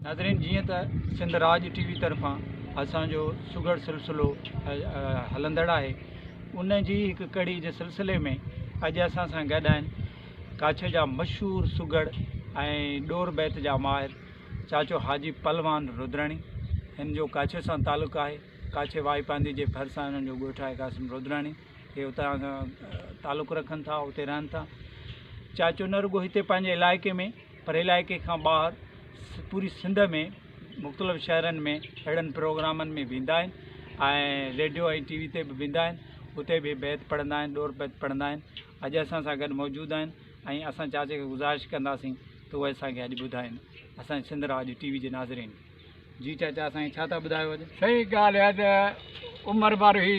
नाज़रीन, जीअं त सिंध राज टीवी तरफ़ां असांजो सुगड़ सिलसिलो हलंदड़ आहे, उन जी हिकु कड़ी जे सिलसिले में अॼु असां सां गॾु आहिनि काछे जा मशहूरु सुगड़ ऐं ॾोर बैत जा माहिर चाचो हाजी पलवान रुद्राणी। हिन जो काछे सां तालुक़ु आहे। काछे वाई पांदी जे भरिसां हिननि जो ॻोठु आहे कासिम रुद्राणी। हे उतां खां तालुक़ु रखनि था, उते रहनि था। चाचो न रुॻो हिते पंहिंजे इलाइक़े में, पर इलाइक़े खां ॿाहिरि पूरी सिंध में मुख़्तलिफ़ शहरनि में अहिड़नि प्रोग्रामनि में वेंदा आहिनि ऐं रेडियो ऐं टीवी ते बि वेंदा आहिनि। उते बि बैत पढ़ंदा आहिनि, ॾोर बैत पढ़ंदा आहिनि। अॼु असां सां गॾु मौजूदु आहिनि ऐं असां चाचे खे गुज़ारिश कंदासीं त उहे असांखे अॼु ॿुधाइनि, असांजे सिंध राज टीवी जे नाज़रीन। जी चाचा, असांखे छा था ॿुधायो अॼु? सही ॻाल्हि आहे त उमर बारही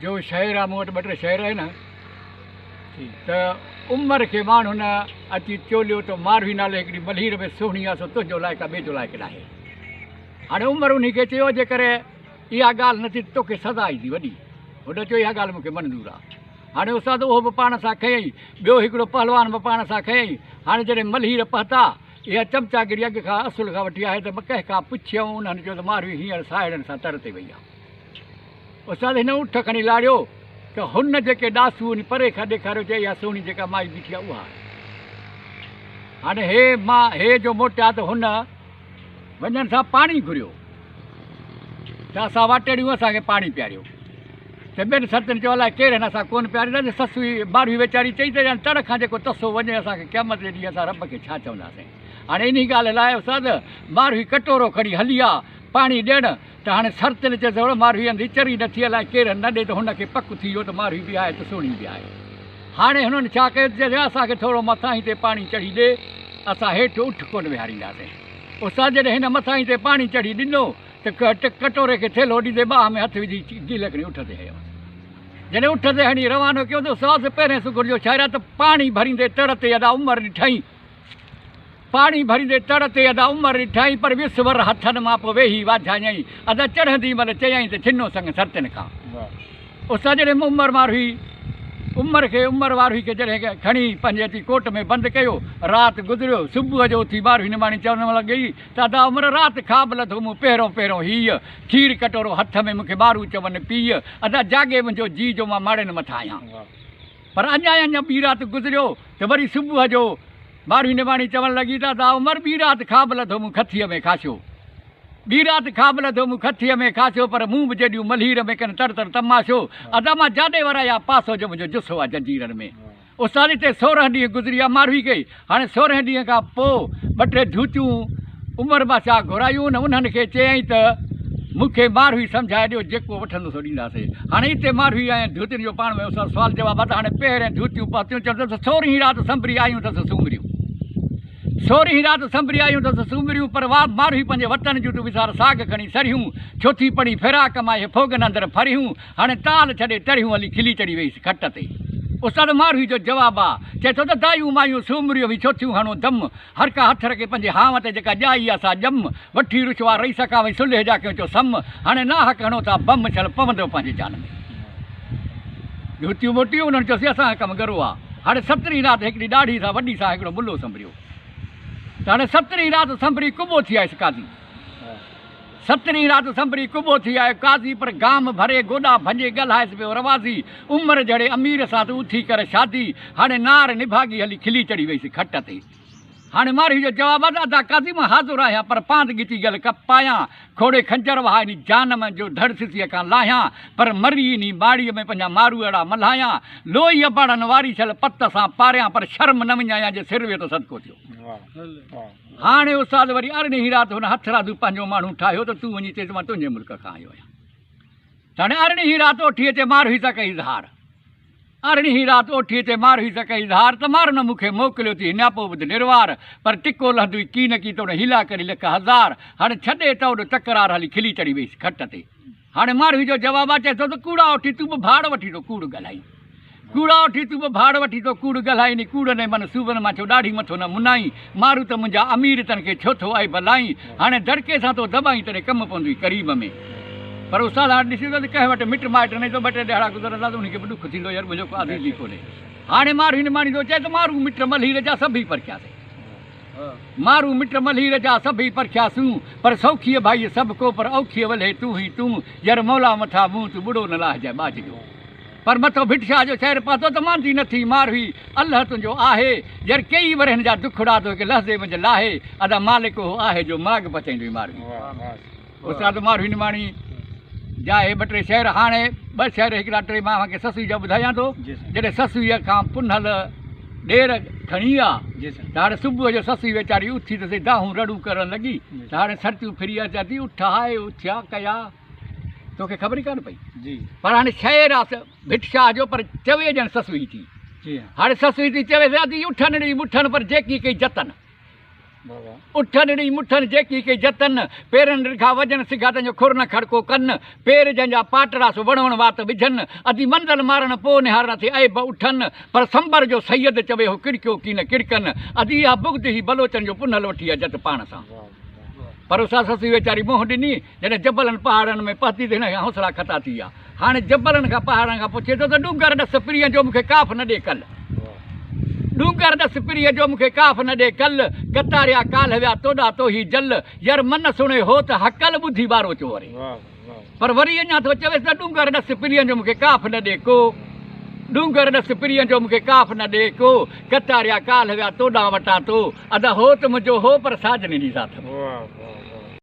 जो शहर आहे, मूं वटि ॿ टे शहर आहिनि त उमर खे माण्हू न अची चोलियो त मारवी नाले हिकिड़ी मलहीर में सुहिणी आहे, सो तुंहिंजो लाइक़ु आहे, ॿिए जो लाइक़ु न आहे। हाणे उमर उन खे चयो जे करे इहा ॻाल्हि नथी, तोखे सज़ा ईंदी वॾी। हुन चयो इहा ॻाल्हि मूंखे मंज़ूरु आहे। हाणे उस्ताद उहो बि पाण सां खयईं, ॿियो हिकिड़ो पहलवान बि पाण सां खयईं। हाणे जॾहिं मलहीर पहुता, इहा चमचागिरी अॻु खां असुल खां वठी आहे त कंहिं खां पुछियऊं, उन्हनि चयो त मारवी हींअर साहेड़नि सां तर ते वई आहे। उस्ताद हिन उठ खणी लाड़ियो त हुन जेके ॾासू वञी परे खां ॾेखारियो, चई इहा सोणी जेका माई बीठी आहे उहा आहे। हाणे हे जो मोटिया त हुन वञण सां पाणी घुरियो त असां वाटेड़ियूं असांखे पाणी पीआरियो। त ॿियनि सतनि चयो अलाए केरु आहिनि, असां कोन पीआरींदासीं। ससु मारवी वीचारी चई त तड़ खां जेको तसो वञे, असांखे क़यामत जे ॾींहुं असां रब खे छा चवंदासीं। हाणे इन ॻाल्हि लाइ उस्ताद मारवी कटोरो खणी हली आहे पाणी ॾियणु, त हाणे सरतनि चए थोरो मारवी हंधि चरी नथी, अलाए केरु न ॾे, त हुनखे पक थी वियो त मारवी बि आहे त सोणी बि आहे। हाणे हुननि छा कयो, चए असांखे थोरो मथां हिते पाणी चढ़ी ॾे, असां हेठि उठ कोन विहारींदासीं। उस्ताद जॾहिं हिन मथां हिते पाणी चढ़ी ॾिनो त कटोरे खे थेलो ॾींदे बाह में हथु विझी गील खणी उठ ते हयो। जॾहिं उठ ते हणी रवानो कयो त उस्ताद पहिरें सुगुर जो शहर आहे त पाणी भरींदे तड़ ते अदा उमर ॾिठईं, पाणी भरींदे तड़ ते अदा उमर ॾिठईं, पर विसवर हथनि मां पोइ वेही वाझायईं। अदा चढ़ंदी महिल चयईं त छिनो संग सरतनि खां। उस्ताद जॾहिं उमर वारही खे जॾहिं खणी पंहिंजे अची कोट में बंदि कयो, राति गुज़रियो। सुबुह जो उथी मारवी निमाणी चवण लॻई त अदा उमर राति खाब लथो मूं पहिरों हीअ खीर कटोरो हथ में, मूंखे मारू चवनि पीउ, अदा जागे मुंहिंजो जी जो मां माड़नि मथां आहियां। पर अञा ॿी राति गुज़रियो त वरी सुबुह जो मारवी निमाणी चवणु लॻी त अदा उमर ॿी राति खाब लथो मूं खथीअ में खासियो, ॿी राति खाब लथो मूं खथीअ में खासियो, पर मूं बि जॾहिं मलहीर में कनि तर तमाशो, अदा मां जाॾे वराया पासो जो मुंहिंजो जुसो आहे जंजीरनि में। उस्ताद हिते 16 ॾींहं गुज़री आहे मारवी कई। हाणे 16 ॾींहं खां पोइ ॿ टे धूतियूं उमर बादशाह घुरायूं न, उन्हनि खे चयईं त मूंखे मारवी सम्झाए ॾियो, जेको वठंदो सो ॾींदासीं। हाणे हिते मारवी ऐं धूतियुनि जो पाण में सुवाल जवाबु आहे। हाणे पहिरें धूतियूं पातियूं, चवंदो त 16 राति संभरी आयूं अथसि सूमरियूं, 16 राति संभरी आयूं अथसि सूमरियूं, पर मारवी पंहिंजे वतन जूं तूं वीसार साग खणी सरियूं, छोथी पड़ी फेरा कमाए फोगन अंदरि फरियूं, हाणे ताल छॾे तरियूं हली खिली चढ़ी वई खट ते। उस्ताद मारवी जो जवाबु आहे, चए थो त दायूं मायूं सूमरियूं बि छोथियूं हणो दम, हर का हथ रखे पंहिंजे हाव ते जेका ॼाई आहे सा ॼम, वठी रुशवा रही सघां वई सुलह जा कयो सम, हाणे नाहक हणो था बम छल पवंदो पंहिंजे जान में। धूतियूं मोटियूं, उन्हनि चयोसीं असांजो कमु करो आहे। हाणे 17 राति हिकिड़ी ॾाढी सां वॾी सां हिकिड़ो मुलो संभरियो, त हाणे 17 राति संभरी कुॿो थी आयुसि काज़ी, 17 राति संभरी कुॿो थी आयो काज़ी, पर गाम भरे गोॾा भंजे ॻाल्हाएसि पियो रवाज़ी, उमर जहिड़े अमीर सां तूं उथी करे शादी, हाणे नार निभागी हली खिली चढ़ी वईसि खट ते। हाणे मारवी जो जवाबु आहे, अदा काज़ी मां हाज़ुर आहियां, पर पांद ॻिची गल कपायां, खोड़े खंजर वहाइनी जान में जो धड़ सिसीअ खां लाहियां, पर मरी नी माड़ीअ में पंहिंजा मारू अहिड़ा मल्हायां, लोही अबाड़नि वारी छल पत सां पारियां, पर शर्म न विञायां जे सिर वेठो सदको थियो। हाणे उस्ताद वरी 18 राति हुन हथरादू पंहिंजो माण्हू ठाहियो त तूं वञी चइसि मां तुंहिंजे मुल्क खां आयो आहियां। हाणे 18 राति ओठी अचे मारवी सां कई इज़हार, 18 राति ओठी अचे मारवी सां कई इज़हार, त मार न मूंखे मोकिलियो थी हिन पोइ ॿुध निर्वार, पर टिको लहंदुई की न की तोड़ हिला करे लिख हज़ार, हाणे छॾे त ओॾो तकरार हली खिली चढ़ी वईसि खट ते। हाणे मारवी जो जवाबु आहे, चए थो त कूड़ा वठी तूं बि भाड़ वठी थो कूड़ ॻाल्हाई, कूड़ा वठी तूं बि भाड़ वठी थो कूड़ ॻाल्हाई नी, कूड़ ने मन सूबनि मां छो ॾाढी मथो न मुनाई, मारू त मुंहिंजा अमीर तन खे छो थो आई भलाई, हाणे दड़के सां तो दॿाई तॾहिं कमु पवंदुई करीब में। पर उस्ताद हाणे ॾिसी त कंहिं वटि मिट माइट न, तो ॿ टे ॾियारा गुज़रंदा त उनखे बि ॾुख थींदो, यार मुंहिंजो को आदमी कोन्हे। हाणे मारू हिन माणी थो चए त मारू मिट मलहीर जा सभई परखियासीं, मारू मिट मल्हीर जा सभई परखियासूं पर सौखीअ भाई सभु को पर औखीअ वले तूं ही तूं यार मौला मथां मुंहुं तूं बुढ़ो न लाहिजांइ ॿाज जो पर मथो भिटशाह जो शहर पातो त मानदी नथी मार हुई अल्लाह तुंहिंजो आहे यार कई वरनि जा दुखड़ा तो हिकु लहज़े मंझि लाहे अदा मालिक हो आहे जो माग बचाईंदो मार उस्ताद मार निमाणी जा हे ॿ टे शहर हाणे ॿ शहर हिकिड़ा टे मां तव्हांखे ससुई जा ॿुधायां थो जॾहिं ससुईअ खां पुनल ॾेर खणी आहे त हाणे सुबुह जो ससुई वीचारी उथी त दाहूं रड़ूं करणु लॻी त हाणे सर्तियूं फिरी अचां थी उठ आहे उथिया कया तोखे ख़बर ई कान पई जी पर हाणे शहर आहे भिटशाह जो पर चवे ॼण ससुई थी हाणे ससुई थी चवे थी उठनि ॾेई मुठनि पर जेकी कई जतन उठनि ॾेई मुठनि जेकी कई जतन पेरनि खां वजन सिघातनि जो खुर न खड़को कनि पेर जंहिंजा पाटरा सो वणवण वात विझनि अधी मंदल मारण पोइ निहारण थे ऐं उठनि पर संबर जो सैयद चवे हो किड़कियो की न किड़कनि अधी इहा बुग़्द ही बलोचनि जो पुनल वठी आहे जत पाण सां पर उसा ससुई वीचारी मुंहुं ॾिनी जॾहिं जबलनि पहाड़नि में पहुती त हिन जा हौसला खता थी विया हाणे जबलनि खां पहाड़नि खां पुछे थो त डूंगर ॾस पिरीअ जो मूंखे काफ़ न ॾे कल डूंगर ॾस पिरीअ जो मूंखे काफ़ न ॾे कल कतारिया काल विया तोॾा तो ही जल यार मन सुणे हो त हकल ॿुधी ॿारो चो वरे पर वरी अञा थो चवेसि त डूंगर ॾस पिरीअ जो मूंखे काफ़ न ॾे को डूंगर ॾस पिरीअ जो मूंखे काफ़ न ॾे को कतारिया काल विया तोॾा वटा तो अदा हो त मुंहिंजो हो पर साजन ॾींदा अथमि